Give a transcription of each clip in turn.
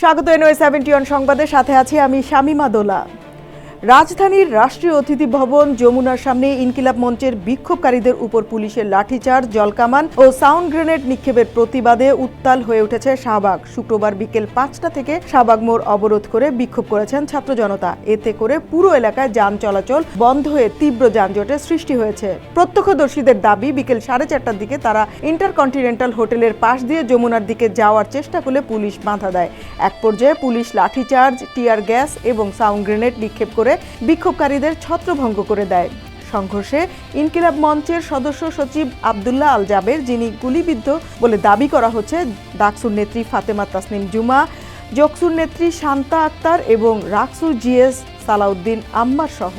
স্বাগত এনওএ 71 সংবাদের সাথে আছি আমি শামিমা দোলা। রাজধানীর রাষ্ট্রীয় অতিথি ভবন যমুনার সামনে ইনকিলাব মঞ্চের বিক্ষোভকারীদের উপর পুলিশের লাঠিচার্জ, জলকামান ও সাউন্ড গ্রেনেড নিক্ষেপের প্রতিবাদে উত্তাল হয়ে উঠেছে শাহবাগ। শুক্রবার বিকেল ৫টা থেকে শাহবাগ মোড় অবরোধ করে বিক্ষোভ করেছেন ছাত্র জনতা। এতে করে পুরো এলাকায় যান চলাচল বন্ধ হয়ে তীব্র যানজটের সৃষ্টি হয়েছে। প্রত্যক্ষদর্শীদের দাবি, বিকেল 4:30টার দিকে তারা ইন্টারকন্টিনেন্টাল হোটেলের পাশ দিয়ে যমুনার দিকে যাওয়ার চেষ্টা করলে পুলিশ বাধা দেয়। এক পর্যায়ে পুলিশ লাঠিচার্জ, টিয়ার গ্যাস এবং সাউন্ড গ্রেনেড নিক্ষেপ করে বিক্ষোভকারীদের ছত্রভঙ্গ করে দেয়। সংঘর্ষে ইনকিলাব মঞ্চের সদস্য সচিব আব্দুল্লাহ আল জাবের, যিনি গুলিবিদ্ধ বলে দাবি করা হচ্ছে, ডাকসুর নেত্রী ফাতেমা তাসনিম জুমা, জকসুর নেত্রী শান্তা আক্তার এবং রাকসুর জিএস সালাউদ্দিন আম্মার সহ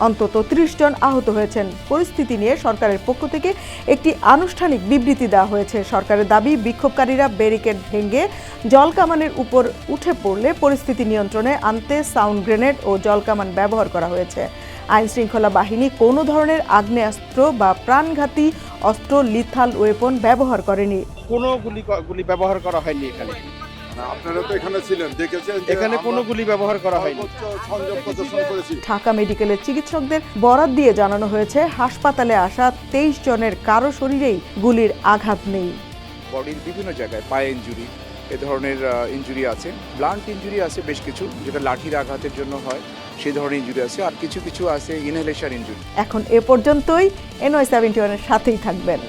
অন্তত ৩০ জন আহত হয়েছেন। পরিস্থিতি নিয়ে সরকারের পক্ষ থেকে একটি আনুষ্ঠানিক বিবৃতি দেওয়া হয়েছে। সরকারের দাবি, বিক্ষোভকারীরা ব্যারিকেড ভেঙে জলকামানের উপর উঠে পড়লে পরিস্থিতি নিয়ন্ত্রণে আনতে সাউন্ড গ্রেনেড ও জলকামান ব্যবহার করা হয়েছে। আইন শৃঙ্খলা বাহিনী কোনো ধরনের আগ্নেয়াস্ত্র বা প্রাণঘাতী অস্ত্র, লিথাল ওয়েপন ব্যবহার করেনি। কোনো গুলি ব্যবহার করা হয়নি এখানে। আপনারা তো এখানে ছিলেন, দেখেছেন এখানে কোনো গুলি ব্যবহার করা হয়নি। সংযোগ প্রদর্শন করেছি। ঢাকা মেডিকেলের চিকিৎসকদের বরাত দিয়ে জানানো হয়েছে, হাসপাতালে আসা 23 জনের কারো শরীরেই গুলির আঘাত নেই। বডির বিভিন্ন জায়গায় পায়ে ইনজুরি, এ ধরনের ইনজুরি আছে, ব্লান্ট ইনজুরি আছে বেশ কিছু, যেটা লাঠির আঘাতের জন্য হয় সেই ধরনের ইনজুরি আছে, আর কিছু কিছু আছে ইনহেলেশন ইনজুরি। এখন এ পর্যন্তই। এনওএ 71 এর সাথেই থাকবেন।